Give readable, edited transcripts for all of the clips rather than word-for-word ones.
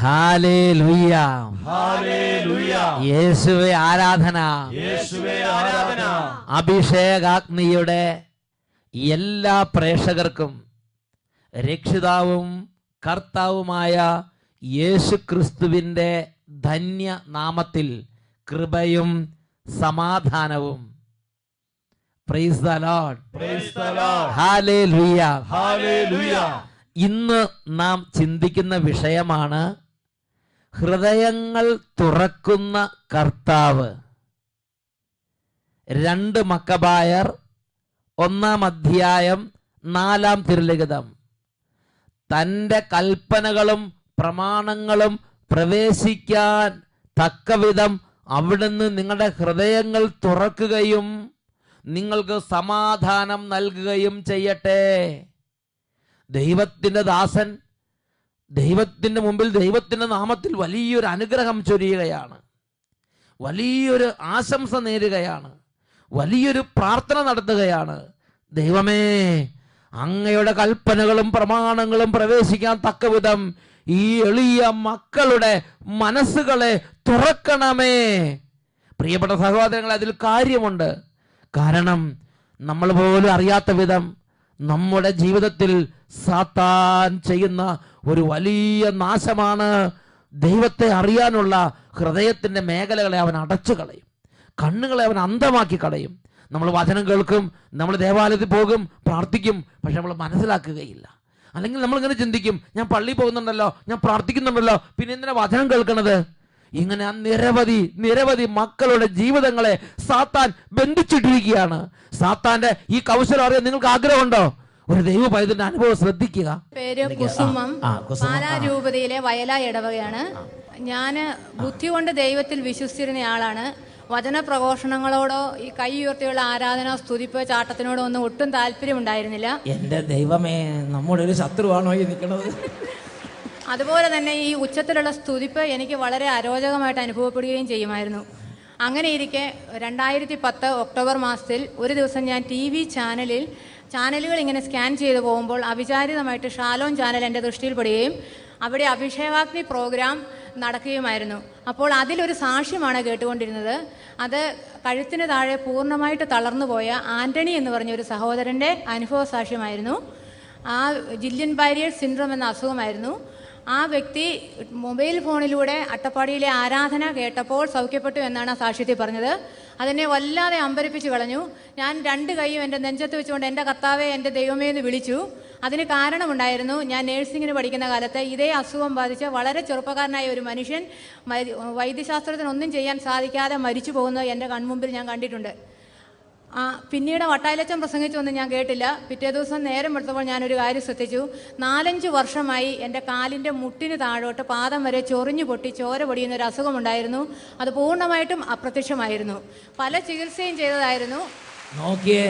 Hallelujah, ഹല്ലേലൂയ. യേശുവേ ആരാധന. യേശുവേ ആരാധന. അഭിഷേകാഗ്നിയുടെ എല്ലാ പ്രേക്ഷകർക്കും രക്ഷിതാവും കർത്താവുമായ യേശു ക്രിസ്തുവിൻ്റെ ധന്യ നാമത്തിൽ കൃപയും സമാധാനവും. Praise the Lord. Praise the Lord. Hallelujah. Hallelujah. ഇന്ന് നാം ചിന്തിക്കുന്ന വിഷയമാണ് ഹൃദയങ്ങൾ തുറക്കുന്ന കർത്താവ്. 2 മക്കബായർ 1 അധ്യായം 4 തിരുലിഖിതം. തൻ്റെ കൽപ്പനകളും പ്രമാണങ്ങളും പ്രവേശിക്കാൻ തക്കവിധം അവിടുന്ന് നിങ്ങളുടെ ഹൃദയങ്ങൾ തുറക്കുകയും നിങ്ങൾക്ക് സമാധാനം നൽകുകയും ചെയ്യട്ടെ. ദൈവത്തിൻ്റെ ദാസൻ ദൈവത്തിൻ്റെ മുമ്പിൽ ദൈവത്തിൻ്റെ നാമത്തിൽ വലിയൊരു അനുഗ്രഹം ചൊരിയുകയാണ്, വലിയൊരു ആശംസ നേരുകയാണ്, വലിയൊരു പ്രാർത്ഥന നടത്തുകയാണ്. ദൈവമേ, അങ്ങയുടെ കൽപ്പനകളും പ്രമാണങ്ങളും പ്രവേശിക്കാൻ തക്കവിധം ഈ എളിയ മക്കളുടെ മനസ്സുകളെ തുറക്കണമേ. പ്രിയപ്പെട്ട സഹോദരങ്ങളെ, അതിൽ കാര്യമുണ്ട്. കാരണം നമ്മൾ പോലും അറിയാത്ത വിധം നമ്മുടെ ജീവിതത്തിൽ സാത്താൻ ചെയ്യുന്ന ഒരു വലിയ നാശമാണ്. ദൈവത്തെ അറിയാനുള്ള ഹൃദയത്തിൻ്റെ മേഖലകളെ അവൻ അടച്ചു കളയും, കണ്ണുകളെ അവൻ അന്ധമാക്കി കളയും. നമ്മൾ വചനം കേൾക്കും, നമ്മൾ ദേവാലയത്തിൽ പോകും, പ്രാർത്ഥിക്കും, പക്ഷെ നമ്മൾ മനസ്സിലാക്കുകയില്ല. അല്ലെങ്കിൽ നമ്മളിങ്ങനെ ചിന്തിക്കും, ഞാൻ പള്ളിയിൽ പോകുന്നുണ്ടല്ലോ, ഞാൻ പ്രാർത്ഥിക്കുന്നുണ്ടല്ലോ, പിന്നെ എന്തിനാ വചനം കേൾക്കണത്? ഇങ്ങനെ നിരവധി മക്കളുടെ ജീവിതങ്ങളെ സാത്താൻ ബന്ധിച്ചിട്ടിരിക്കുകയാണ്. സാത്താന്റെ ഈ കൗശലം അറിയാൻ നിങ്ങൾക്ക് ആഗ്രഹമുണ്ടോ? ഒരു ദൈവ പൈതലിന്റെ അനുഭവം ശ്രദ്ധിക്കുക. പേര് കുസുമം, പാലാരൂപതയിലെ വയല ഇടവകയാണ്. ഞാൻ ബുദ്ധി കൊണ്ട് ദൈവത്തിൽ വിശ്വസിച്ചിരുന്ന ആളാണ്. വചന പ്രഘോഷണങ്ങളോടോ ഈ കൈ ഉയർത്തിയുള്ള ആരാധന, സ്തുതിപ്പ്, ചാട്ടത്തിനോടോ ഒന്നും ഒട്ടും താല്പര്യം ഉണ്ടായിരുന്നില്ല. എന്റെ ദൈവമേ, നമ്മുടെ ഒരു ശത്രുവാണോ ഈ നിൽക്കുന്നത്? അതുപോലെ തന്നെ ഈ ഉച്ചത്തിലുള്ള സ്തുതിപ്പ് എനിക്ക് വളരെ അരോചകമായിട്ട് അനുഭവപ്പെടുകയും ചെയ്യുമായിരുന്നു. അങ്ങനെ ഇരിക്കെ 2010 ഒക്ടോബർ മാസത്തിൽ ഒരു ദിവസം ഞാൻ TV ചാനലുകൾ ഇങ്ങനെ സ്കാൻ ചെയ്തു പോകുമ്പോൾ അവിചാരിതമായിട്ട് ഷാലോം ചാനൽ എൻ്റെ ദൃഷ്ടിയിൽപ്പെടുകയും അവിടെ അഭിഷേകാഗ്നി പ്രോഗ്രാം നടക്കുകയുമായിരുന്നു. അപ്പോൾ അതിലൊരു സാക്ഷ്യമാണ് കേട്ടുകൊണ്ടിരുന്നത്. അത് കഴുത്തിന് താഴെ പൂർണ്ണമായിട്ട് തളർന്നു പോയ ആൻ്റണി എന്ന് പറഞ്ഞ ഒരു സഹോദരൻ്റെ അനുഭവ സാക്ഷ്യമായിരുന്നു. ആ ജില്യൻ ബാരിയർ സിൻഡ്രോം എന്ന അസുഖമായിരുന്നു. ആ വ്യക്തി മൊബൈൽ ഫോണിലൂടെ അട്ടപ്പാടിയിലെ ആരാധന കേട്ടപ്പോൾ സൗഖ്യപ്പെട്ടു എന്നാണ് ആ സാക്ഷ്യത്തിൽ പറഞ്ഞത്. അതിനെ വല്ലാതെ അമ്പരിപ്പിച്ച് കളഞ്ഞു. ഞാൻ 2 കൈയും എൻ്റെ നെഞ്ചത്ത് വെച്ചുകൊണ്ട് എൻ്റെ കർത്താവേ, എൻ്റെ ദൈവമേ എന്ന് വിളിച്ചു. അതിന് കാരണമുണ്ടായിരുന്നു. ഞാൻ നേഴ്സിങ്ങിന് പഠിക്കുന്ന കാലത്ത് ഇതേ അസുഖം ബാധിച്ച വളരെ ചെറുപ്പക്കാരനായ ഒരു മനുഷ്യൻ വൈദ്യശാസ്ത്രത്തിനൊന്നും ചെയ്യാൻ സാധിക്കാതെ മരിച്ചു പോകുന്നത് എൻ്റെ കൺമുമ്പിൽ ഞാൻ കണ്ടിട്ടുണ്ട്. പിന്നീട് വട്ടായിലച്ചൻ പ്രസംഗിച്ചൊന്നും ഞാൻ കേട്ടില്ല. പിറ്റേ ദിവസം നേരം എടുത്തപ്പോൾ ഞാനൊരു കാര്യം ശ്രദ്ധിച്ചു. 4-5 വർഷമായി എൻ്റെ കാലിൻ്റെ മുട്ടിന് താഴോട്ട് പാദം വരെ ചൊറിഞ്ഞു പൊട്ടി ചോര പൊടിയുന്ന ഒരു അസുഖമുണ്ടായിരുന്നു. അത് പൂർണ്ണമായിട്ടും അപ്രത്യക്ഷമായിരുന്നു. പല ചികിത്സയും ചെയ്തതായിരുന്നു. നോക്കിയേ,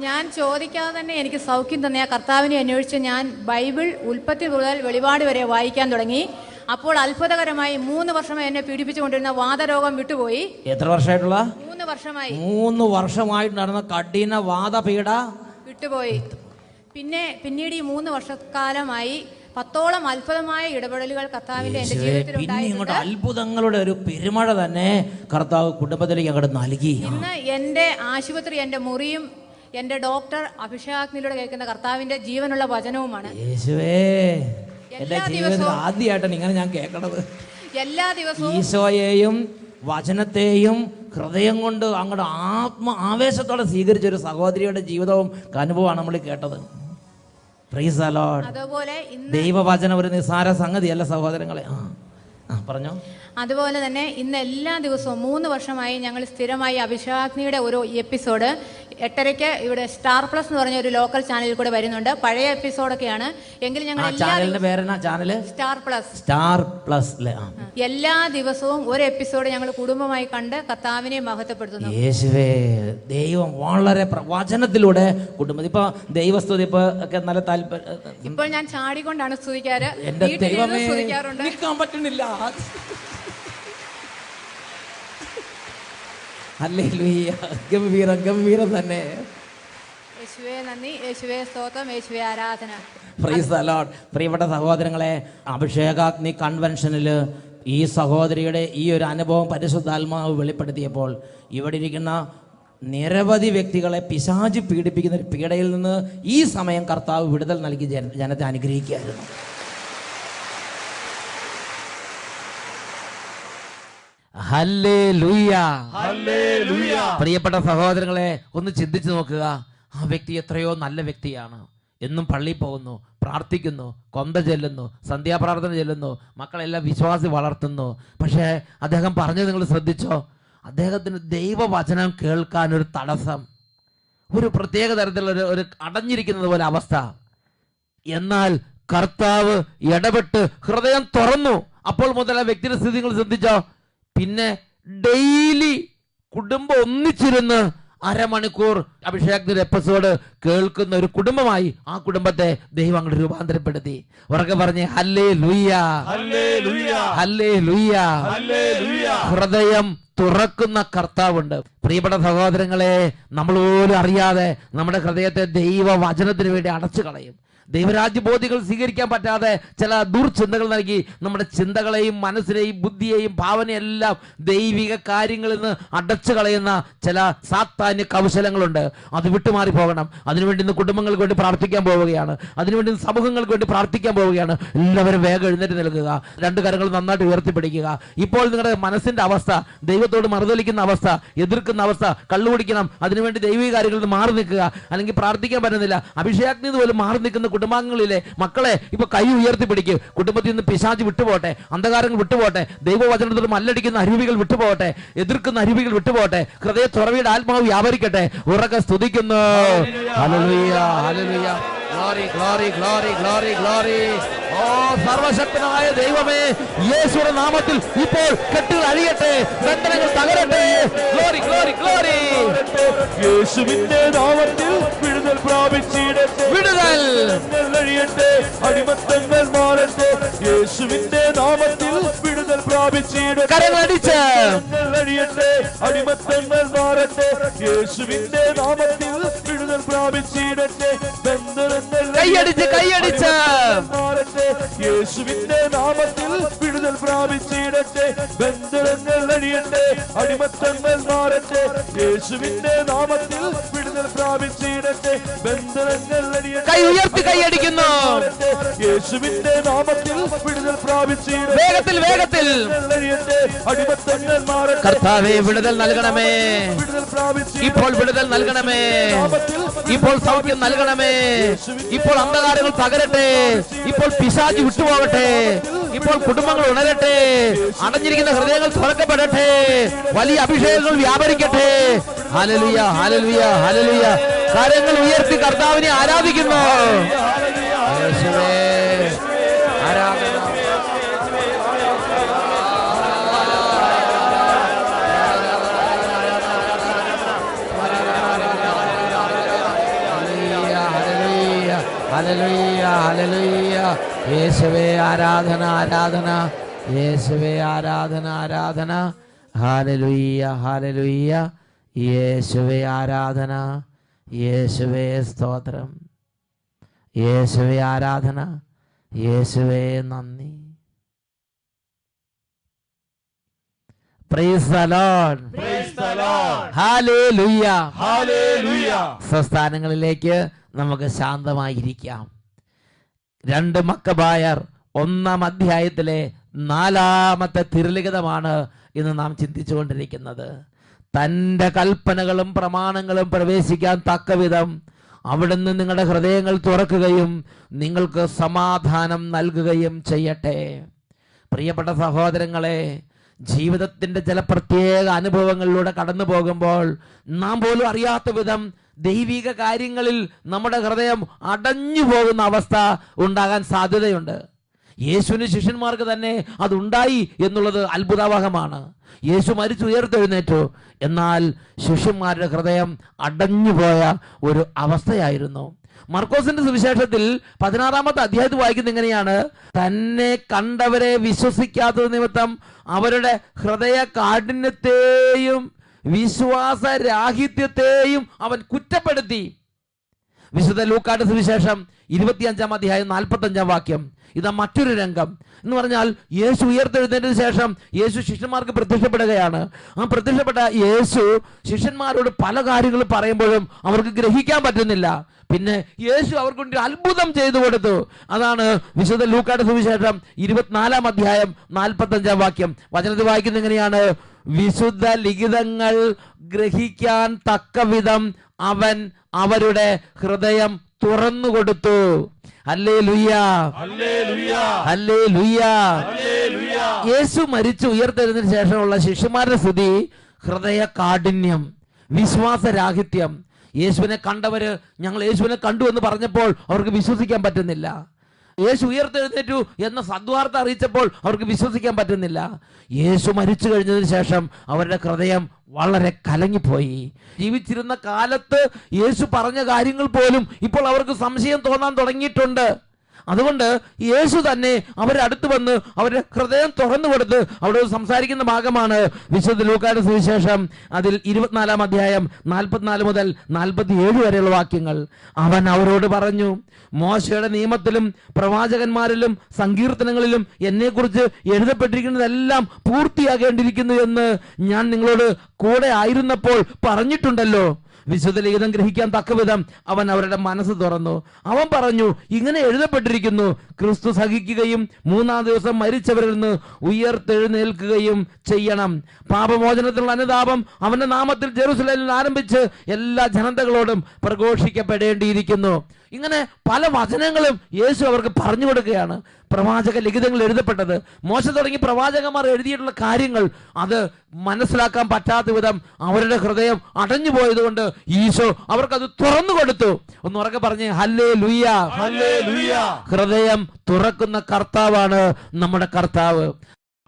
ഞാൻ ചോദിക്കാതെ തന്നെ എനിക്ക് സൗഖ്യം തന്നെ ആ കർത്താവിനെ അന്വേഷിച്ച് ഞാൻ ബൈബിൾ ഉൽപ്പത്തി മുതൽ വെളിപാട് വരെ വായിക്കാൻ തുടങ്ങി. അപ്പോൾ അത്ഭുതകരമായി 3 വർഷമായി എന്നെ പീഡിപ്പിച്ചുകൊണ്ടിരുന്ന വാതരോഗം വിട്ടുപോയി. എത്ര വർഷമായിട്ടുള്ള? 3 വർഷമായി. 3 വർഷമായിട്ട് നടന്ന കഠിന വാതപീഡ വിട്ടുപോയി. പിന്നീട് ഈ 3 വർഷക്കാലമായി 10ഓളം അത്ഭുതമായ ഇടപെടലുകൾ കർത്താവിന്റെ എന്റെ ജീവിതത്തിൽ ഉണ്ടായിട്ടുണ്ട്. അത്ഭുതങ്ങളുടെ ഒരു പെരുമഴ തന്നെ കർത്താവ് കുടുംബത്തിലേക്ക് അങ്ങോട്ട് നൽകി. ഇന്ന് എന്റെ ആശുപത്രി, എന്റെ മുറിയും എന്റെ ഡോക്ടർ അഭിഷേകാഗ്നിയിലൂടെ കേൾക്കുന്ന കർത്താവിന്റെ ജീവനുള്ള വചനവുമാണ്. ആദ്യമായിട്ടാണ് ഇങ്ങനെ ഞാൻ കേൾക്കണത്. എല്ലാ ദിവസവും ഈശോയെയും വചനത്തെയും ഹൃദയം കൊണ്ട് അങ്ങോട്ട് ആവേശത്തോടെ സ്വീകരിച്ച ഒരു സഹോദരിയുടെ ജീവിതവും അനുഭവമാണ് നമ്മൾ കേട്ടത്. Praise the Lord. അതുപോലെ ദൈവവചനം ഒരു നിസ്സാര സംഗതിയല്ല സഹോദരങ്ങളെ. പറഞ്ഞോ. അതുപോലെ തന്നെ ഇന്ന് എല്ലാ ദിവസവും 3 വർഷമായി ഞങ്ങൾ സ്ഥിരമായി അഭിഷേകാഗ്നിയുടെ ഒരു എപ്പിസോഡ് 8:30 ഇവിടെ സ്റ്റാർ പ്ലസ് എന്ന് പറഞ്ഞ ഒരു ലോക്കൽ ചാനലിൽ കൂടെ വരുന്നുണ്ട്. പഴയ എപ്പിസോഡൊക്കെയാണ് എങ്കിലും ഞങ്ങൾ സ്റ്റാർ പ്ലസ് എല്ലാ ദിവസവും ഒരു എപ്പിസോഡ് ഞങ്ങൾ കുടുംബമായി കണ്ട് കർത്താവിനെ മഹത്വപ്പെടുത്തുന്നു. യേശുവേ, ദൈവം വളരെ വചനത്തിലൂടെ കുടുംബം ഇപ്പൊ ദൈവസ്തുതി ഒക്കെ നല്ല താല്പര്യം. ഇപ്പോൾ ഞാൻ ചാടിക്കൊണ്ടാണ് സ്തുതിക്കാറ്. സ്തുതിക്കാറുണ്ട്. നിൽക്കാൻ പറ്റുന്നില്ല. ഹല്ലേലൂയ. ഗംഭീരം ഗംഭീരം തന്നെ. യേശുവേ നന്ദി, യേശുവേ സ്തോത്രം, യേശുവേ ആരാധന. Praise the Lord. പ്രിയപ്പെട്ട സഹോദരങ്ങളെ, അഭിഷേകാഗ്നി കൺവെൻഷനിൽ ഈ സഹോദരിയുടെ ഈ ഒരു അനുഭവം പരിശുദ്ധാത്മാവ് വെളിപ്പെടുത്തിയപ്പോൾ ഇവിടെ ഇരിക്കുന്ന നിരവധി വ്യക്തികളെ പിശാച് പീഡിപ്പിക്കുന്ന ഒരു പീഡയിൽ നിന്ന് ഈ സമയം കർത്താവ് വിടുതൽ നൽകി ജനത്തെ അനുഗ്രഹിക്കുകയായിരുന്നു. ഹല്ലേലൂയ. ഹല്ലേലൂയ. പ്രിയപ്പെട്ട സഹോദരങ്ങളെ, ഒന്ന് ചിന്തിച്ചു നോക്കുക. ആ വ്യക്തി എത്രയോ നല്ല വ്യക്തിയാണ്. എന്നും പള്ളിയിൽ പോകുന്നു, പ്രാർത്ഥിക്കുന്നു, കൊന്ത ചെല്ലുന്നു, സന്ധ്യാപ്രാർത്ഥന ചെല്ലുന്നു, മക്കളെല്ലാം വിശ്വാസി വളർത്തുന്നു. പക്ഷേ അദ്ദേഹം പറഞ്ഞു, നിങ്ങൾ ശ്രദ്ധിച്ചോ, അദ്ദേഹത്തിന് ദൈവവചനം കേൾക്കാൻ ഒരു തടസ്സം, ഒരു പ്രത്യേക തരത്തിലുള്ള ഒരു അടഞ്ഞിരിക്കുന്നത് പോലെ അവസ്ഥ. എന്നാൽ കർത്താവ് ഇടപെട്ട് ഹൃദയം തുറന്നു. അപ്പോൾ മുതൽ ആ വ്യക്തിയുടെ സ്ഥിതി നിങ്ങൾ ശ്രദ്ധിച്ചോ. പിന്നെ ഡെയിലി കുടുംബം ഒന്നിച്ചിരുന്ന് അരമണിക്കൂർ അഭിഷേകത്തിന്റെ എപ്പിസോഡ് കേൾക്കുന്ന ഒരു കുടുംബമായി ആ കുടുംബത്തെ ദൈവം അങ്ങോട്ട് രൂപാന്തരപ്പെടുത്തി. ഉറക്കെ പറഞ്ഞേ ഹല്ലേലൂയ, ഹല്ലേലൂയ, ഹല്ലേലൂയ. ഹല്ലേലൂയ. ഹൃദയം തുറക്കുന്ന കർത്താവുണ്ട്. പ്രിയപ്പെട്ട സഹോദരങ്ങളെ, നമ്മൾ പോലും അറിയാതെ നമ്മുടെ ഹൃദയത്തെ ദൈവവചനത്തിന് വേണ്ടി അടച്ചു കളയും. ദൈവരാജ്യബോധികൾ സ്വീകരിക്കാൻ പറ്റാതെ ചില ദുർചിന്തകൾ നൽകി നമ്മുടെ ചിന്തകളെയും മനസ്സിനെയും ബുദ്ധിയെയും ഭാവനയെല്ലാം ദൈവിക കാര്യങ്ങളിൽ നിന്ന് അടച്ചു കളയുന്ന ചില സാത്താന്യ കൗശലങ്ങളുണ്ട്. അത് വിട്ടുമാറി പോകണം. അതിനുവേണ്ടി ഇന്ന് കുടുംബങ്ങൾക്ക് വേണ്ടി പ്രാർത്ഥിക്കാൻ പോവുകയാണ്. അതിനുവേണ്ടി സമൂഹങ്ങൾക്ക് വേണ്ടി പ്രാർത്ഥിക്കാൻ പോവുകയാണ്. എല്ലാവരും വേഗം എഴുന്നേറ്റ് നിൽക്കുക. രണ്ട് കരങ്ങൾ നന്നായിട്ട് ഉയർത്തിപ്പിടിക്കുക. ഇപ്പോൾ നിങ്ങളുടെ മനസ്സിന്റെ അവസ്ഥ, ദൈവത്തോട് മറുതലിക്കുന്ന അവസ്ഥ, എതിർക്കുന്ന അവസ്ഥ, കള്ളുകുടിക്കണം, അതിനുവേണ്ടി ദൈവിക കാര്യങ്ങളിൽ നിന്ന് മാറി നിൽക്കുക, അല്ലെങ്കിൽ പ്രാർത്ഥിക്കാൻ പറ്റുന്നില്ല, അഭിഷേകത്തിന് പോലും മാറി നിൽക്കുന്ന കുടുംബാംഗങ്ങളിലെ മക്കളെ ഇപ്പൊ കൈ ഉയർത്തിപ്പിടിക്കും. കുടുംബത്തിൽ നിന്ന് പിശാച് വിട്ടുപോട്ടെ, അന്ധകാരങ്ങൾ വിട്ടുപോട്ടെ, ദൈവവചനത്തിൽ മല്ലടിക്കുന്ന അരുവികൾ വിട്ടുപോകട്ടെ, എതിർക്കുന്ന അരുവികൾ വിട്ടുപോകട്ടെ, ഹൃദയ തുറവിയുടെ ആത്മാവ് വ്യാപരിക്കട്ടെ. ഉറക്കെ സ്തുതിക്കുന്നു. ഹല്ലേലൂയ, ഹല്ലേലൂയ. Glory, glory, glory, glory, glory. ഓ സർവശക്തനായ ദൈവമേ, യേശുവിന്റെ നാമത്തിൽ ഇപ്പോൾ കെട്ടുകൾ അഴിയട്ടെ, ബന്ധനങ്ങൾ തകരട്ടെ. Glory, glory, glory. യേശുവിന്റെ നാമത്തിൽ വിടുതൽ പ്രാപിച്ചിടട്ടെ, വിടുതൽ അഴിയട്ടെ, അടിമത്തങ്ങൾ മാറട്ടെ. യേശുവിന്റെ നാമത്തിൽ വിടുതൽ പ്രാപിച്ചിടട്ടെ, കരങ്ങളടിച്ച് അഴിയട്ടെ, അടിമത്തങ്ങൾ മാറട്ടെ. യേശുവിന്റെ നാമത്തിൽ വിടുതൽ പ്രാപിച്ചിടട്ടെ, ബന്ധനങ്ങൾ കൈയടിച്ച് കൈയടിച്ച് മാറട്ടെ. യേശുവിന്റെ നാമത്തിൽ വിടുതൽ പ്രാപിച്ചിടട്ടെ, ബന്ധനങ്ങൾ അഴിയട്ടെ, അടിമത്തങ്ങൾ മാറട്ടെ. യേശുവിന്റെ നാമത്തിൽ വിടുതൽ പ്രാപിച്ചിടട്ടെ, ബന്ധനങ്ങൾ അഴിയട്ടെ. കൈ ഉയർത്തി കൈയടിക്കുന്നു. യേശുവിന്റെ നാമത്തിൽ വിടുതൽ പ്രാപിച്ചിടട്ടെ, വേഗത്തിൽ വേഗത്തിൽ. അഴിയട്ടെ, അടിമത്തങ്ങൾ മാറട്ടെ. കർത്താവേ വിടുതൽ നൽകണമേ, വിടുതൽ പ്രാപിച്ചിടട്ടെ, ഇപ്പോൾ വിടുതൽ നൽകണമേ, ഇപ്പോൾ സൗഖ്യം നൽകണമേ, ഇപ്പോൾ അന്ധകാരങ്ങൾ തകരട്ടെ, ഇപ്പോൾ പിശാച് വിട്ടുപോകട്ടെ, ഇപ്പോൾ കുടുംബങ്ങൾ ഉണരട്ടെ, അടഞ്ഞിരിക്കുന്ന ഹൃദയങ്ങൾ തുറക്കപ്പെടട്ടെ, വലിയ അഭിഷേകങ്ങൾ വ്യാപരിക്കട്ടെ. ഹല്ലേലൂയ, ഹല്ലേലൂയ, ഹല്ലേലൂയ. കരങ്ങൾ ഉയർത്തി കർത്താവിനെ ആരാധിക്കുന്നു. യേശുവേ ആരാധന. ഹല്ലേലൂയ, ഹല്ലേലൂയ. യേശുവേ ആരാധന, ആരാധന. യേശുവേ ആരാധന, ആരാധന. ഹല്ലേലൂയ, ഹല്ലേലൂയ. യേശുവേ ആരാധന, യേശുവേ സ്തോത്രം, യേശുവേ ആരാധന, യേശുവേ നന്ദി. Praise the Lord. Praise the Lord. Hallelujah. Hallelujah. സ്വസ്ഥാനങ്ങളിലേക്ക് നമുക്ക് ശാന്തമായിരിക്കാം. 2 മക്കബായർ 1-ാം അധ്യായത്തിലെ 4-ാമത്തെ തിരുലിഖിതമാണ് ഇന്ന് നാം ചിന്തിച്ചുകൊണ്ടിരിക്കുന്നത്. തൻ്റെ കൽപ്പനകളും പ്രമാണങ്ങളും പ്രവേശിക്കാൻ തക്കവിധം അവിടുന്ന് നിങ്ങളുടെ ഹൃദയങ്ങൾ തുറക്കുകയും നിങ്ങൾക്ക് സമാധാനം നൽകുകയും ചെയ്യട്ടെ. പ്രിയപ്പെട്ട സഹോദരങ്ങളെ, ജീവിതത്തിൻ്റെ ചില പ്രത്യേക അനുഭവങ്ങളിലൂടെ കടന്നു പോകുമ്പോൾ നാം പോലും അറിയാത്ത വിധം ദൈവിക കാര്യങ്ങളിൽ നമ്മുടെ ഹൃദയം അടഞ്ഞു പോകുന്ന അവസ്ഥ ഉണ്ടാകാൻ സാധ്യതയുണ്ട്. യേശുവിന് ശിഷ്യന്മാർക്ക് തന്നെ അതുണ്ടായി എന്നുള്ളത് അത്ഭുതാവഹമാണ്. യേശു മരിച്ചു ഉയർത്തെഴുന്നേറ്റു, എന്നാൽ ശിഷ്യന്മാരുടെ ഹൃദയം അടഞ്ഞുപോയ ഒരു അവസ്ഥയായിരുന്നു. മർക്കോസിന്റെ സുവിശേഷത്തിൽ 16-ാമത്തെ അധ്യായത്തിൽ വായിക്കുന്നത് ഇങ്ങനെയാണ്: തന്നെ കണ്ടവരെ വിശ്വസിക്കാത്തത് നിമിത്തം അവരുടെ ഹൃദയ കാഠിന്യത്തെയും വിശ്വാസരാഹിത്യത്തെയും അവൻ കുറ്റപ്പെടുത്തി. വിശുദ്ധ ലൂക്കായുടെ സുവിശേഷം 25-ാം അധ്യായം 45-ാം വാക്യം. ഇതാ മറ്റൊരു രംഗം എന്ന് പറഞ്ഞാൽ, യേശു ഉയർത്തെഴുന്നതിന് ശേഷം യേശു ശിഷ്യന്മാർക്ക് പ്രത്യക്ഷപ്പെടുകയാണ്. ആ പ്രത്യക്ഷപ്പെട്ട യേശു ശിഷ്യന്മാരോട് പല കാര്യങ്ങൾ പറയുമ്പോഴും അവർക്ക് ഗ്രഹിക്കാൻ പറ്റുന്നില്ല. പിന്നെ യേശു അവർക്ക് വേണ്ടി അത്ഭുതം ചെയ്തു കൊടുത്തു. അതാണ് വിശുദ്ധ ലൂക്കായുടെ സുവിശേഷം 24-ാം അധ്യായം 45-ാം വാക്യം. വചനത്തിൽ വായിക്കുന്നത് എങ്ങനെയാണ്? വിശുദ്ധ ലിഖിതങ്ങൾ ഗ്രഹിക്കാൻ തക്കവിധം അവൻ അവരുടെ ഹൃദയം തുറന്നു കൊടുത്തു. ഹല്ലേലൂയ, ഹല്ലേലൂയ, ഹല്ലേലൂയ. ഹല്ലേലൂയ. യേശു മരിച്ചു ഉയർത്തെഴുന്നതിന് ശേഷമുള്ള ശിഷ്യന്മാരുടെ സ്ഥിതി ഹൃദയ കാഠിന്യം, വിശ്വാസരാഹിത്യം. യേശുവിനെ കണ്ടവര് ഞങ്ങൾ യേശുവിനെ കണ്ടു എന്ന് പറഞ്ഞപ്പോൾ അവർക്ക് വിശ്വസിക്കാൻ പറ്റുന്നില്ല. യേശു ഉയർത്തെഴുന്നേറ്റു എന്ന സദ്വാർത്ത അറിയിച്ചപ്പോൾ അവർക്ക് വിശ്വസിക്കാൻ പറ്റുന്നില്ല. യേശു മരിച്ചു കഴിഞ്ഞതിന് ശേഷം അവരുടെ ഹൃദയം വളരെ കലങ്ങിപ്പോയി. ജീവിച്ചിരുന്ന കാലത്ത് യേശു പറഞ്ഞ കാര്യങ്ങൾ പോലും ഇപ്പോൾ അവർക്ക് സംശയം തോന്നാൻ തുടങ്ങിയിട്ടുണ്ട്. അതുകൊണ്ട് യേശു തന്നെ അവരുടെ അടുത്ത് വന്ന് അവരുടെ ഹൃദയം തുറന്നു കൊടുത്ത് അവിടെ സംസാരിക്കുന്ന ഭാഗമാണ് വിശുദ്ധ ലൂക്കായുടെ സുവിശേഷം. അതിൽ 24-ാം അധ്യായം 44 മുതൽ 47 വരെയുള്ള വാക്യങ്ങൾ. അവൻ അവരോട് പറഞ്ഞു, മോശയുടെ നിയമത്തിലും പ്രവാചകന്മാരിലും സങ്കീർത്തനങ്ങളിലും എന്നെക്കുറിച്ച് എഴുതപ്പെട്ടിരിക്കുന്നതെല്ലാം പൂർത്തിയാകേണ്ടിയിരിക്കുന്നു എന്ന് ഞാൻ നിങ്ങളോട് കൂടെ ആയിരുന്നപ്പോൾ പറഞ്ഞിട്ടുണ്ടല്ലോ. വിശുദ്ധ ലിഖിതം ഗ്രഹിക്കാൻ തക്കവിധം അവൻ അവരുടെ മനസ്സ് തുറന്നു. അവൻ പറഞ്ഞു, ഇങ്ങനെ എഴുതപ്പെട്ടിരിക്കുന്നു, ക്രിസ്തു സഹിക്കുകയും 3-ാം ദിവസം മരിച്ചവരിൽ നിന്ന് ഉയർത്തെഴുന്നേൽക്കുകയും ചെയ്യണം. പാപമോചനത്തിനുള്ള അനുതാപം അവന്റെ നാമത്തിൽ ജെറുസലേമിൽ ആരംഭിച്ച് എല്ലാ ജനതകളോടും പ്രഘോഷിക്കപ്പെടേണ്ടിയിരിക്കുന്നു. ഇങ്ങനെ പല വചനങ്ങളും യേശു അവർക്ക് പറഞ്ഞു കൊടുക്കുകയാണ്. പ്രവാചക ലിഖിതങ്ങൾ എഴുതപ്പെട്ടത്, മോശ തുടങ്ങി പ്രവാചകന്മാർ എഴുതിയിട്ടുള്ള കാര്യങ്ങൾ അത് മനസ്സിലാക്കാൻ പറ്റാത്ത വിധം അവരുടെ ഹൃദയം അടഞ്ഞു പോയതുകൊണ്ട് ഈശോ അവർക്കത് തുറന്നു കൊടുത്തു. ഒന്ന് ഉറക്കെ പറഞ്ഞേ, ഹല്ലേലൂയ, ഹല്ലേലൂയ. ഹൃദയം തുറക്കുന്ന കർത്താവാണ് നമ്മുടെ കർത്താവ്.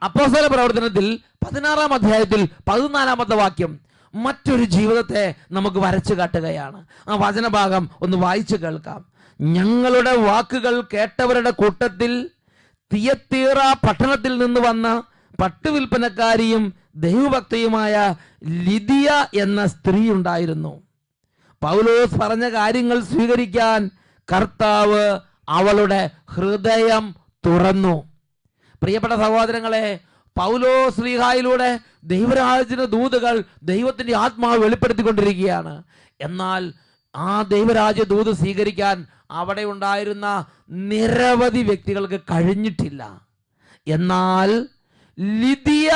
അപ്പോസ്തല പ്രവർത്തനത്തിൽ 16-ാം അധ്യായത്തിൽ 14-ാമത്തെ വാക്യം മറ്റൊരു ജീവിതത്തെ നമുക്ക് വരച്ചു കാട്ടുകയാണ്. ആ വചനഭാഗം ഒന്ന് വായിച്ചു കേൾക്കാം. ഞങ്ങളുടെ വാക്കുകൾ കേട്ടവരുടെ കൂട്ടത്തിൽ തിയത്തീറ പട്ടണത്തിൽ നിന്ന് വന്ന പട്ടുവിൽപ്പനക്കാരിയും ദൈവഭക്തയുമായ ലിദിയ എന്ന സ്ത്രീ ഉണ്ടായിരുന്നു. പൗലോസ് പറഞ്ഞ കാര്യങ്ങൾ സ്വീകരിക്കാൻ കർത്താവ് അവളുടെ ഹൃദയം തുറന്നു. പ്രിയപ്പെട്ട സഹോദരങ്ങളെ, പൗലോസ് ശ്ലീഹായിലൂടെ ദൈവരാജ്യത്തിന്റെ ദൂതുകൾ ദൈവത്തിന്റെ ആത്മാവ് വെളിപ്പെടുത്തിക്കൊണ്ടിരിക്കുകയാണ്. എന്നാൽ ആ ദൈവരാജ്യ ദൂത് സ്വീകരിക്കാൻ അവിടെ ഉണ്ടായിരുന്ന നിരവധി വ്യക്തികൾക്ക് കഴിഞ്ഞിട്ടില്ല. എന്നാൽ ലിദിയ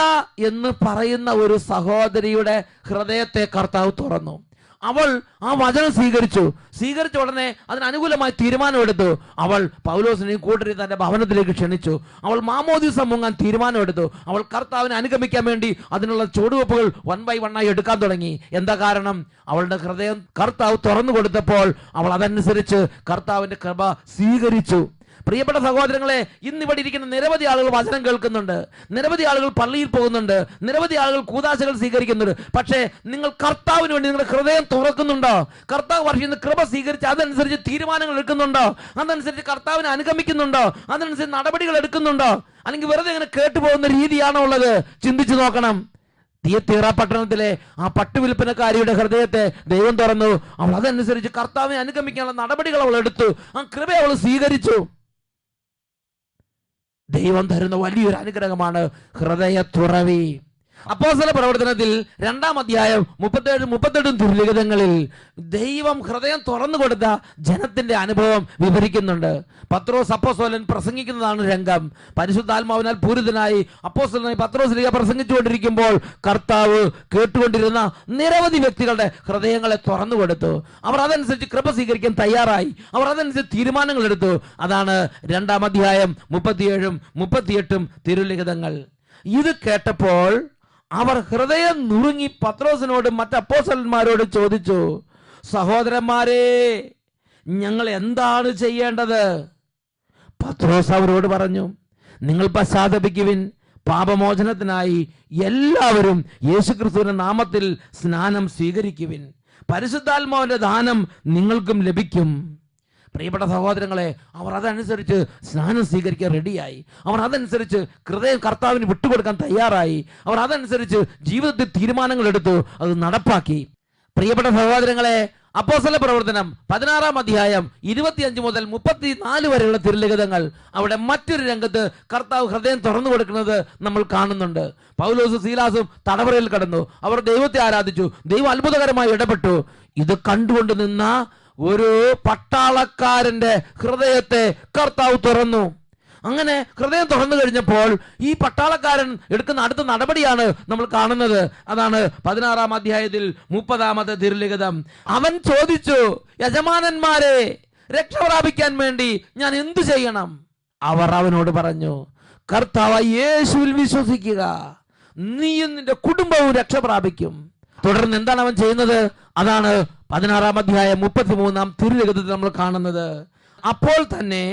എന്ന് പറയുന്ന ഒരു സഹോദരിയുടെ ഹൃദയത്തെ കർത്താവ് തുറന്നു. അവൾ ആ വചനം സ്വീകരിച്ച ഉടനെ അതിനനുകൂലമായി തീരുമാനമെടുത്തു. അവൾ പൗലോസിനെയും കൂട്ടരെ തന്റെ ഭവനത്തിലേക്ക് ക്ഷണിച്ചു. അവൾ മാമോദീസ മുങ്ങാൻ തീരുമാനമെടുത്തു. അവൾ കർത്താവിനെ അനുഗമിക്കാൻ വേണ്ടി അതിനുള്ള ചുവടുവെപ്പുകൾ 1 by 1 ആയി എടുക്കാൻ തുടങ്ങി. എന്താ കാരണം? അവളുടെ ഹൃദയം കർത്താവ് തുറന്നു കൊടുത്തപ്പോൾ അവൾ അതനുസരിച്ച് കർത്താവിന്റെ കൃപ സ്വീകരിച്ചു. പ്രിയപ്പെട്ട സഹോദരങ്ങളെ, ഇന്നിവിടെ ഇരിക്കുന്ന നിരവധി ആളുകൾ വചനം കേൾക്കുന്നുണ്ട്, നിരവധി ആളുകൾ പള്ളിയിൽ പോകുന്നുണ്ട്, നിരവധി ആളുകൾ കൂദാശകൾ സ്വീകരിക്കുന്നുണ്ട്. പക്ഷേ നിങ്ങൾ കർത്താവിന് വേണ്ടി നിങ്ങളുടെ ഹൃദയം തുറക്കുന്നുണ്ടോ? കർത്താവ് വർഷിക്കുന്ന കൃപ സ്വീകരിച്ച് അതനുസരിച്ച് തീരുമാനങ്ങൾ എടുക്കുന്നുണ്ടോ? അതനുസരിച്ച് കർത്താവിനെ അനുഗമിക്കുന്നുണ്ടോ? അതനുസരിച്ച് നടപടികൾ എടുക്കുന്നുണ്ടോ? അല്ലെങ്കിൽ വെറുതെ ഇങ്ങനെ കേട്ടുപോകുന്ന രീതിയാണോ ഉള്ളത്? ചിന്തിച്ചു നോക്കണം. തിയത്തീറ പട്ടണത്തിലെ ആ പട്ടുവിൽപ്പനക്കാരിയുടെ ഹൃദയത്തെ ദൈവം തുറന്നു. അവൾ അതനുസരിച്ച് കർത്താവിനെ അനുഗമിക്കാനുള്ള നടപടികൾ അവൾ എടുത്തു. ആ കൃപ അവൾ സ്വീകരിച്ചു. ദൈവം തരുന്ന വലിയൊരു അനുഗ്രഹമാണ് ഹൃദയ തുറവി. അപ്പോസ്തല പ്രവർത്തനത്തിൽ 2-ാം അധ്യായം 37-38 തിരുലിഖിതങ്ങളിൽ ദൈവം ഹൃദയം തുറന്നു കൊടുത്ത ജനത്തിന്റെ അനുഭവം വിവരിക്കുന്നുണ്ട്. പത്രോസ് അപ്പോസ്തലൻ പ്രസംഗിക്കുന്നതാണ് രംഗം. പരിശുദ്ധാത്മാവിനാൽ പൂരിതനായി അപ്പോസ്തലനായി പത്രോസ് പ്രസംഗിച്ചുകൊണ്ടിരിക്കുമ്പോൾ കർത്താവ് കേട്ടുകൊണ്ടിരുന്ന നിരവധി വ്യക്തികളുടെ ഹൃദയങ്ങളെ തുറന്നു കൊടുത്തു. അവർ അതനുസരിച്ച് കൃപ സ്വീകരിക്കാൻ തയ്യാറായി. അവർ അതനുസരിച്ച് തീരുമാനങ്ങൾ എടുത്തു. അതാണ് 2-ാം അധ്യായം 37-38 തിരുലിഖിതങ്ങൾ. ഇത് കേട്ടപ്പോൾ അവർ ഹൃദയം നുറുങ്ങി പത്രോസിനോടും മറ്റ് അപ്പോസ്തലന്മാരോട് ചോദിച്ചു, സഹോദരന്മാരെ, ഞങ്ങൾ എന്താണ് ചെയ്യേണ്ടത്? പത്രോസ് അവരോട് പറഞ്ഞു, നിങ്ങൾ പശ്ചാത്തപിക്കുവിൻ, പാപമോചനത്തിനായി എല്ലാവരും യേശുക്രിസ്തുവിന്റെ നാമത്തിൽ സ്നാനം സ്വീകരിക്കുവിൻ, പരിശുദ്ധാത്മാവിന്റെ ദാനം നിങ്ങൾക്കും ലഭിക്കും. പ്രിയപ്പെട്ട സഹോദരങ്ങളെ, അവർ അതനുസരിച്ച് സ്നാനം സ്വീകരിക്കാൻ റെഡിയായി. അവർ അതനുസരിച്ച് ഹൃദയം കർത്താവിന് വിട്ടുകൊടുക്കാൻ തയ്യാറായി. അവർ അതനുസരിച്ച് ജീവിതത്തിൽ തീരുമാനങ്ങൾ എടുത്തു, അത് നടപ്പാക്കി. പ്രിയപ്പെട്ട സഹോദരങ്ങളെ, അപ്പോസ്തല പ്രവർത്തനം 16-ാം അധ്യായം 25 മുതൽ 34 വരെയുള്ള തിരുലിഖിതങ്ങൾ, അവിടെ മറ്റൊരു രംഗത്ത് കർത്താവ് ഹൃദയം തുറന്നു കൊടുക്കുന്നത് നമ്മൾ കാണുന്നുണ്ട്. പൗലോസും സീലാസും തടവറയിൽ കടന്നു. അവർ ദൈവത്തെ ആരാധിച്ചു. ദൈവം അത്ഭുതകരമായി ഇടപെട്ടു. ഇത് കണ്ടുകൊണ്ട് നിന്ന ഒരു പട്ടാളക്കാരന്റെ ഹൃദയത്തെ കർത്താവ് തുറന്നു. അങ്ങനെ ഹൃദയം തുറന്നു കഴിഞ്ഞപ്പോൾ ഈ പട്ടാളക്കാരൻ എടുക്കുന്ന അടുത്ത നടപടിയാണ് നമ്മൾ കാണുന്നത്. അതാണ് 16-ാം അധ്യായത്തിൽ 30-ാമത്തെ തിരുലിഖിതം. അവൻ ചോദിച്ചു, യജമാനന്മാരെ, രക്ഷ പ്രാപിക്കാൻ വേണ്ടി ഞാൻ എന്തു ചെയ്യണം? അവർ അവനോട് പറഞ്ഞു, കർത്താവ് യേശുവിൽ വിശ്വസിക്കുക, നീയും നിന്റെ കുടുംബവും രക്ഷ പ്രാപിക്കും. തുടർന്ന് എന്താണ് അവൻ ചെയ്യുന്നത്? അതാണ് 16-ാം അധ്യായം 33-ാം തിരുലിഖിതത്തിൽ നമ്മൾ കാണുന്നത്. അപ്പോൾ തന്നെ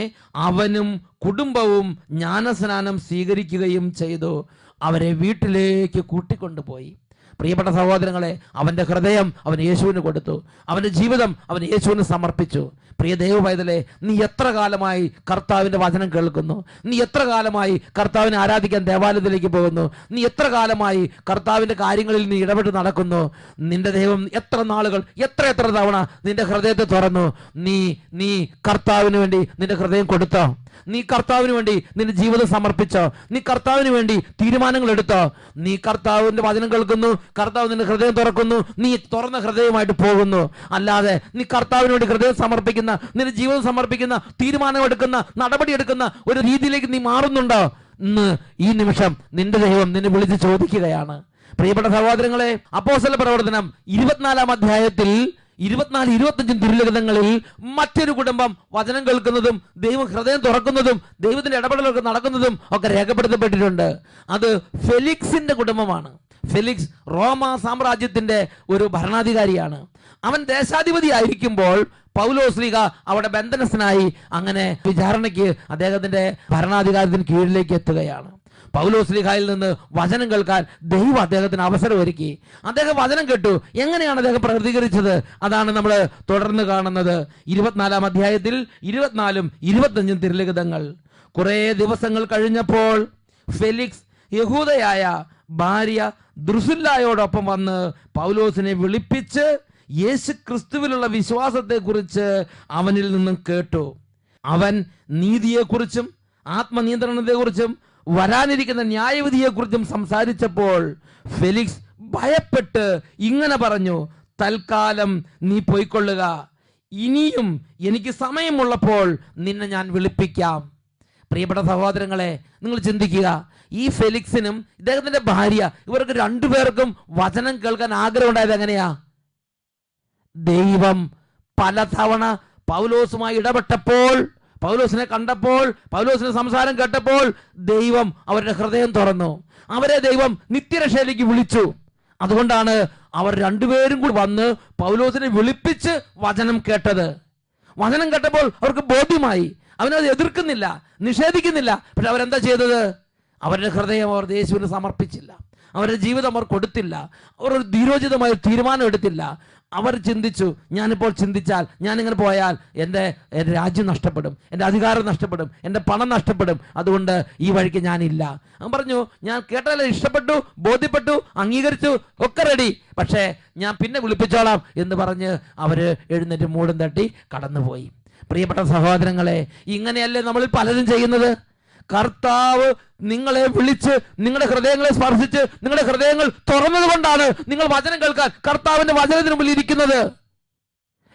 അവനും കുടുംബവും ജ്ഞാനസ്നാനം സ്വീകരിക്കുകയും ചെയ്തു. അവരെ വീട്ടിലേക്ക് കൂട്ടിക്കൊണ്ടുപോയി. പ്രിയപ്പെട്ട സഹോദരങ്ങളെ, അവൻ്റെ ഹൃദയം അവൻ യേശുവിന് കൊടുത്തു. അവൻ്റെ ജീവിതം അവൻ യേശുവിന് സമർപ്പിച്ചു. പ്രിയ ദൈവ പൈതലേ, നീ എത്ര കാലമായി കർത്താവിൻ്റെ വചനം കേൾക്കുന്നു? നീ എത്ര കാലമായി കർത്താവിനെ ആരാധിക്കാൻ ദേവാലയത്തിലേക്ക് പോകുന്നു? നീ എത്ര കാലമായി കർത്താവിൻ്റെ കാര്യങ്ങളിൽ നീ ഇടപെട്ട് നടക്കുന്നു? നിന്റെ ദൈവം എത്ര നാളുകൾ, എത്ര തവണ നിന്റെ ഹൃദയത്തെ തുറന്നു? നീ കർത്താവിന് വേണ്ടി നിന്റെ ഹൃദയം കൊടുത്തോ? നീ കർത്താവിന് വേണ്ടി നിന്റെ ജീവിതം സമർപ്പിച്ചോ? നീ കർത്താവിന് വേണ്ടി തീരുമാനങ്ങൾ എടുത്തോ? നീ കർത്താവിന്റെ വചനം കേൾക്കുന്നു, കർത്താവ് നിന്റെ ഹൃദയം തുറക്കുന്നു, നീ തുറന്ന ഹൃദയമായിട്ട് പോകുന്നു. അല്ലാതെ നീ കർത്താവിന് വേണ്ടി ഹൃദയം സമർപ്പിക്കുന്ന, നിന്റെ ജീവിതം സമർപ്പിക്കുന്ന, തീരുമാനമെടുക്കുന്ന, നടപടിയെടുക്കുന്ന ഒരു രീതിയിലേക്ക് നീ മാറുന്നുണ്ടോ? ഇന്ന് ഈ നിമിഷം നിന്റെ ദൈവം നിന്നെ വിളിച്ച് ചോദിക്കുകയാണ്. പ്രിയപ്പെട്ട സഹോദരങ്ങളെ, അപ്പോസ്തല പ്രവർത്തനം 24-ാം അധ്യായത്തിൽ 24-25 തിരുലിഖിതങ്ങളിൽ മറ്റൊരു കുടുംബം വചനം കേൾക്കുന്നതും ദൈവം ഹൃദയം തുറക്കുന്നതും ദൈവത്തിന്റെ ഇടപെടലൊക്കെ നടക്കുന്നതും ഒക്കെ രേഖപ്പെടുത്തപ്പെട്ടിട്ടുണ്ട്. അത് ഫെലിക്സിന്റെ കുടുംബമാണ്. ഫെലിക്സ് റോമ സാമ്രാജ്യത്തിന്റെ ഒരു ഭരണാധികാരിയാണ്. അവൻ ദേശാധിപതി ആയിരിക്കുമ്പോൾ പൗലോസ്ലീഹ അവിടെ ബന്ധനസ്ഥനായി അങ്ങനെ വിചാരണയ്ക്ക് അദ്ദേഹത്തിന്റെ ഭരണാധികാരത്തിന് കീഴിലേക്ക് എത്തുകയാണ്. പൗലോസ്ലീഹായിൽ നിന്ന് വചനം കേൾക്കാൻ ദൈവം അദ്ദേഹത്തിന് അവസരം ഒരുക്കി. അദ്ദേഹം വചനം കേട്ടു. എങ്ങനെയാണ് അദ്ദേഹം പ്രതികരിച്ചത്? അതാണ് നമ്മൾ തുടർന്ന് കാണുന്നത്. 24-ാം അധ്യായത്തിൽ 24-ഉം 25-ഉം തിരുലിഖിതങ്ങൾ. കുറെ ദിവസങ്ങൾ കഴിഞ്ഞപ്പോൾ ഫെലിക്സ് യഹൂദയായ ഭാര്യ ദ്രുസില്ലായോടൊപ്പം വന്ന് പൗലോസിനെ വിളിപ്പിച്ച് യേശു ക്രിസ്തുവിലുള്ള വിശ്വാസത്തെക്കുറിച്ച് അവനിൽ നിന്നും കേട്ടു. അവൻ നീതിയെക്കുറിച്ചും ആത്മനിയന്ത്രണത്തെക്കുറിച്ചും വരാനിരിക്കുന്ന ന്യായവിധിയെക്കുറിച്ചും സംസാരിച്ചപ്പോൾ ഫെലിക്സ് ഭയപ്പെട്ട് ഇങ്ങനെ പറഞ്ഞു, തൽക്കാലം നീ പോയിക്കൊള്ളുക, ഇനിയും എനിക്ക് സമയമുള്ളപ്പോൾ നിന്നെ ഞാൻ വിളിപ്പിക്കാം. പ്രിയപ്പെട്ട സഹോദരങ്ങളെ, നിങ്ങൾ ചിന്തിക്കുക, ഈ ഫെലിക്സിനും ഇദ്ദേഹത്തിന്റെ ഭാര്യ, ഇവർക്ക് രണ്ടുപേർക്കും വചനം കേൾക്കാൻ ആഗ്രഹം ഉണ്ടായത് എങ്ങനെയാ? ദൈവം പലതവണ പൗലോസുമായി ഇടപെട്ടപ്പോൾ, പൗലോസിനെ കണ്ടപ്പോൾ, പൗലോസിന്റെ സംസാരം കേട്ടപ്പോൾ ദൈവം അവരുടെ ഹൃദയം തുറന്നു. അവരെ ദൈവം നിത്യരക്ഷയിലേക്ക് വിളിച്ചു. അതുകൊണ്ടാണ് അവർ രണ്ടുപേരും കൂടി വന്ന് പൗലോസിനെ വിളിപ്പിച്ച് വചനം കേട്ടത്. വചനം കേട്ടപ്പോൾ അവർക്ക് ബോധ്യമായി. അവനത് എതിർക്കുന്നില്ല, നിഷേധിക്കുന്നില്ല. പക്ഷെ അവരെന്താ ചെയ്തത്? അവരുടെ ഹൃദയം അവർ യേശുവിന് സമർപ്പിച്ചില്ല. അവരുടെ ജീവിതം അവർ കൊടുത്തില്ല. അവർ ഒരു ധീരോചിതമായ തീരുമാനം എടുത്തില്ല. അവർ ചിന്തിച്ചു, ഞാനിപ്പോൾ ചിന്തിച്ചാൽ, ഞാനിങ്ങനെ പോയാൽ എൻ്റെ രാജ്യം നഷ്ടപ്പെടും, എൻ്റെ അധികാരം നഷ്ടപ്പെടും, എൻ്റെ പണം നഷ്ടപ്പെടും, അതുകൊണ്ട് ഈ വഴിക്ക് ഞാനില്ല. അവൻ പറഞ്ഞു, ഞാൻ കേട്ടാലേ ഇഷ്ടപ്പെട്ടു, ബോധ്യപ്പെട്ടു, അംഗീകരിച്ചു, ഒക്കെ റെഡി, പക്ഷേ ഞാൻ പിന്നെ വിളിപ്പിച്ചോളാം എന്ന് പറഞ്ഞ് അവര് എഴുന്നേറ്റ് മൂടും തട്ടി കടന്നുപോയി. പ്രിയപ്പെട്ട സഹോദരങ്ങളെ, ഇങ്ങനെയല്ലേ നമ്മളിൽ പലരും ചെയ്യുന്നത്? കർത്താവ് നിങ്ങളെ വിളിച്ച് നിങ്ങളുടെ ഹൃദയങ്ങളെ സ്പർശിച്ച് നിങ്ങളുടെ ഹൃദയങ്ങൾ തുറന്നത് കൊണ്ടാണ് നിങ്ങൾ വചനം കേൾക്കാൻ കർത്താവിന്റെ വചനത്തിന് മുമ്പിൽ ഇരിക്കുന്നത്.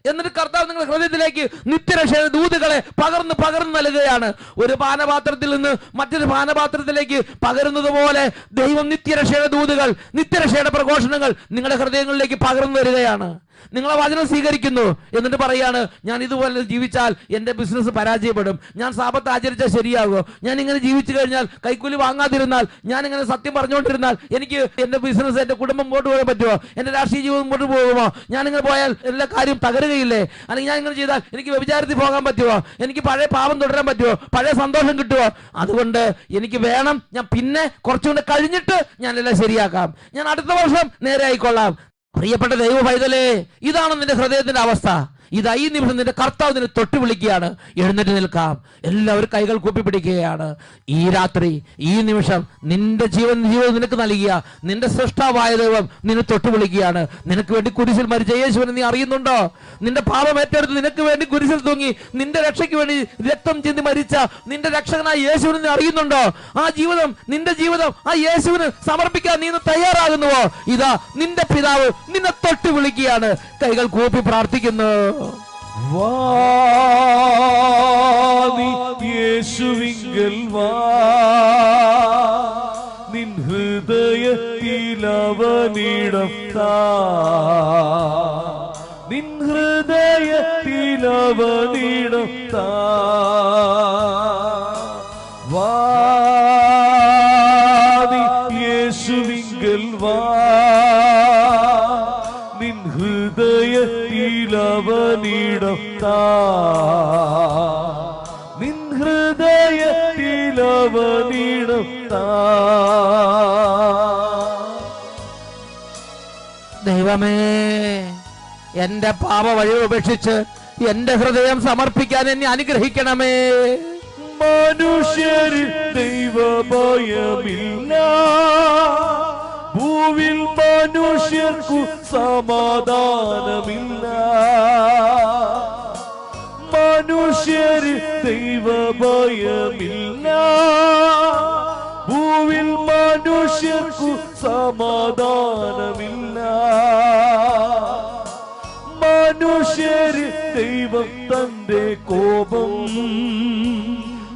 എന്നിട്ട് കർത്താവ് നിങ്ങളുടെ ഹൃദയത്തിലേക്ക് നിത്യരക്ഷയുടെ ദൂതുകളെ പകർന്ന് നൽകുകയാണ്. ഒരു പാനപാത്രത്തിൽ നിന്ന് മറ്റൊരു പാനപാത്രത്തിലേക്ക് പകരുന്നത് പോലെ ദൈവം നിത്യരക്ഷയുടെ ദൂതുകൾ, നിത്യരക്ഷയുടെ പ്രഘോഷണങ്ങൾ നിങ്ങളുടെ ഹൃദയങ്ങളിലേക്ക് പകർന്നു തരികയാണ്. നിങ്ങളെ വചനം സ്വീകരിക്കുന്നു. എന്നിട്ട് പറയാണ്, ഞാൻ ഇതുപോലെ ജീവിച്ചാൽ എൻ്റെ ബിസിനസ് പരാജയപ്പെടും, ഞാൻ സാപത്ത് ആചരിച്ചാൽ ശരിയാകുമോ, ഞാൻ ഇങ്ങനെ ജീവിച്ചു കഴിഞ്ഞാൽ, കൈക്കൂലി വാങ്ങാതിരുന്നാൽ, ഞാൻ ഇങ്ങനെ സത്യം പറഞ്ഞുകൊണ്ടിരുന്നാൽ എനിക്ക് എൻ്റെ ബിസിനസ്, എൻ്റെ കുടുംബം മുമ്പോട്ട് പോകാൻ പറ്റുമോ, എൻ്റെ രാഷ്ട്രീയ ജീവിതം മുമ്പോട്ട് പോകുമോ, ഞാനിങ്ങനെ പോയാൽ എല്ലാ കാര്യം തകരുകയില്ലേ, അല്ലെങ്കിൽ ഞാൻ ഇങ്ങനെ ചെയ്താൽ എനിക്ക് വ്യഭിചാരത്തിൽ പോകാൻ പറ്റുമോ, എനിക്ക് പഴയ പാപം തുടരാൻ പറ്റുമോ, പഴയ സന്തോഷം കിട്ടുമോ, അതുകൊണ്ട് എനിക്ക് വേണം, ഞാൻ പിന്നെ കുറച്ചുകൂടെ കഴിഞ്ഞിട്ട് ഞാനെല്ലാം ശരിയാക്കാം, ഞാൻ അടുത്ത വർഷം നേരെ ആയിക്കൊള്ളാം. പ്രിയപ്പെട്ട ദൈവ പൈതലേ, ഇതാണ് നിന്റെ ഹൃദയത്തിന്റെ അവസ്ഥ. ഇതാ ഈ നിമിഷം നിന്റെ കർത്താവ് നിന്നെ തൊട്ടു വിളിക്കുകയാണ്. എഴുന്നേറ്റ് നിൽക്കാം. എല്ലാവരും കൈകൾ കൂപ്പി പിടിക്കുകയാണ്. ഈ രാത്രി, ഈ നിമിഷം നിന്റെ ജീവിതം നിനക്ക് നൽകിയ നിന്റെ സൃഷ്ടാവായ ദൈവം നിന്നെ തൊട്ടു വിളിക്കുകയാണ്. നിനക്ക് വേണ്ടി കുരിശിൽ മരിച്ച യേശുവിനെ നീ അറിയുന്നുണ്ടോ? നിന്റെ പാപം ഏറ്റെടുത്ത് നിനക്ക് വേണ്ടി കുരിശിൽ തൂങ്ങി നിന്റെ രക്ഷയ്ക്ക് വേണ്ടി രക്തം ചിന്തി മരിച്ച നിന്റെ രക്ഷകനായ യേശുവിനെ നീ അറിയുന്നുണ്ടോ? ആ ജീവിതം, നിന്റെ ജീവിതം ആ യേശുവിന് സമർപ്പിക്കാൻ നീ ഇന്ന് തയ്യാറാകുന്നുവോ? ഇതാ നിന്റെ പിതാവ് നിന്നെ തൊട്ടു വിളിക്കുകയാണ്. കൈകൾ കൂപ്പി പ്രാർത്ഥിക്കുന്നു. യേശുവിങ്കൽ വാ, നിൻ ഹൃദയത്തിലവനിടം താ, നിൻ ഹൃദയത്തിലവനിടം താ. യേശുവിങ്കൽ വാ, നിൻ ഹൃദയത്തിലവനിടം താ, നിൻ ഹൃദയത്തിലവനിടം താ. ദൈവമേ, എന്റെ പാപ വഴി ഉപേക്ഷിച്ച് എന്റെ ഹൃദയം സമർപ്പിക്കാൻ എന്നെ അനുഗ്രഹിക്കണമേ. മനുഷ്യരിൽ ദൈവഭയമില്ല, ഭൂവിൽ മനുഷ്യർക്കു സമാധാനമില്ല. മനുഷ്യരിൽ ദൈവഭയമില്ല, ഭൂവിൽ മനുഷ്യർക്കു സമാധാനമില്ല. മനുഷ്യര് ദൈവം തന്റെ കോപം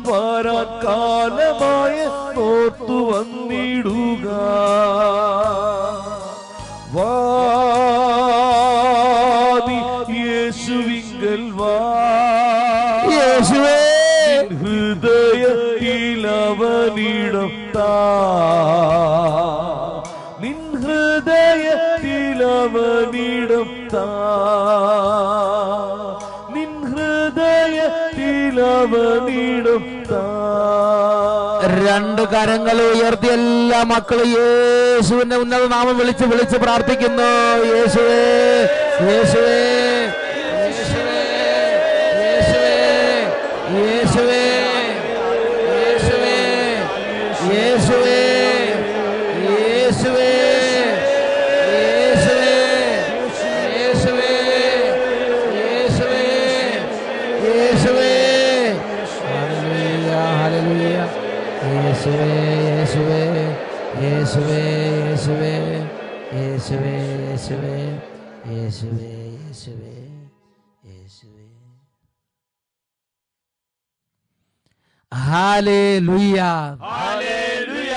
വരാൻ കാലമായ ഓർത്തു വന്നിടുക. വാദി യേശുവിങ്കൽ വാ, യേശുവേ ഹൃദയത്തിലവനിടം താ, നിൻ ഹൃദയത്തിലവനിടം താ, നിൻ ഹൃദയത്തിലവനിടം താ. രണ്ട് കരങ്ങൾ ഉയർത്തി എല്ലാ മക്കളും യേശുവിന്റെ ഉന്നത നാമം വിളിച്ച് വിളിച്ച് പ്രാർത്ഥിക്കുന്നു. യേശുവേ, യേശുവേ, യേശുവേ, യേശുവേ, യേശുവേ, യേശുവേ, യേശുവേ, യേശുവേ, യേശുവേ, യേശുവേ, യേശുവേ, യേശുവേ. ഹല്ലേലൂയ, ഹല്ലേലൂയ. യേശുവേ, യേശുവേ, യേശുവേ, യേശുവേ, യേശുവേ, യേശുവേ, യേശുവേ, യേശുവേ, യേശുവേ. Hallelujah, hallelujah.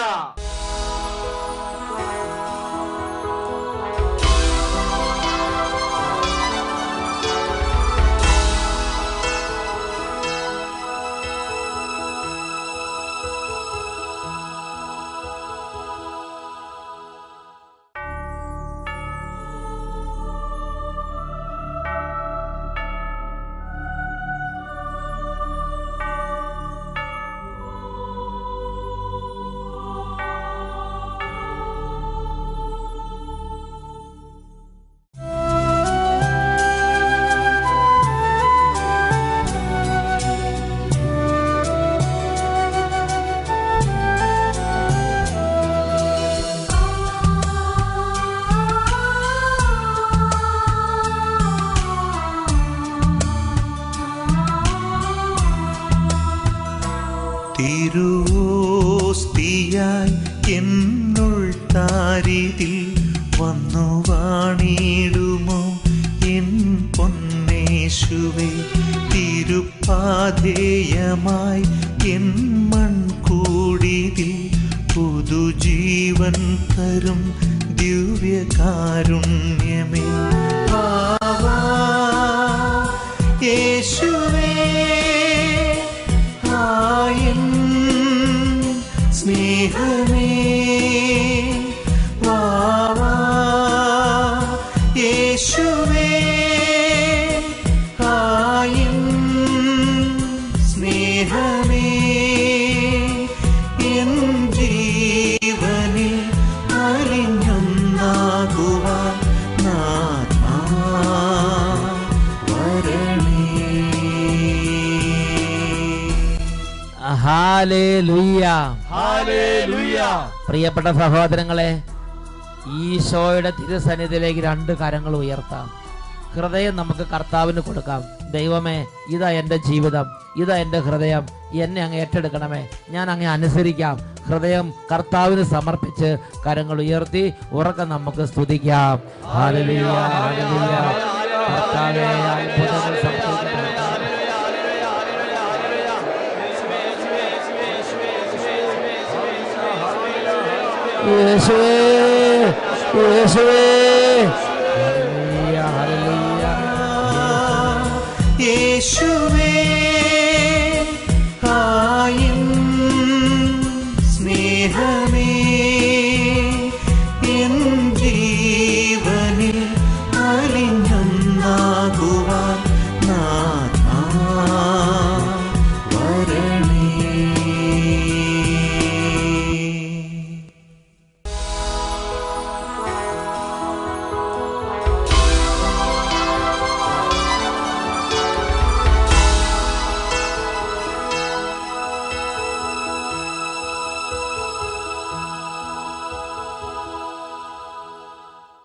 തിരുവോസ്തിയായി എന്നുൾ താരിതിൽ വന്നു വാണിടുമോ എൻ പൊന്നേശുവേ. തിരുപ്പാധേയമായി എൻ മൺകൂടിതിൽ പുതുജീവൻ തരും ദിവ്യകാരുണ്യമേ. വാവാ യേശുവേ, ആയൻ സ്നേഹമേ. വാവാ യേശുവേ, ആയൻ സ്നേഹമേ. എൻ ജീവനിൽ അലിഞ്ഞൊന്നാകുവാൻ നാഥാ വരണമേ. ഹല്ലേലൂയ. ഹല്ലേലൂയ. പ്രിയപ്പെട്ട സഹോദരങ്ങളെ, ഈശോയുടെ തിരുസന്നിധിയിലേക്ക് 2 കരങ്ങൾ ഉയർത്താം. ഹൃദയം നമുക്ക് കർത്താവിന് കൊടുക്കാം. ദൈവമേ, ഇതാ എൻ്റെ ജീവിതം, ഇതാ എൻ്റെ ഹൃദയം, എന്നെ അങ്ങ് ഏറ്റെടുക്കണമേ, ഞാൻ അങ്ങ് അനുസരിക്കാം. ഹൃദയം കർത്താവിന് സമർപ്പിച്ച് കരങ്ങൾ ഉയർത്തി ഉറക്കെ നമുക്ക് സ്തുതിക്കാം. Hallelujah, hallelujah. കർത്താവേ, അത്ഭുതങ്ങൾ സംഭവിക്കട്ടെ. യേശുവേ, യേശുവേ, ഹല്ലേലൂയ, ഹല്ലേലൂയ. യേശു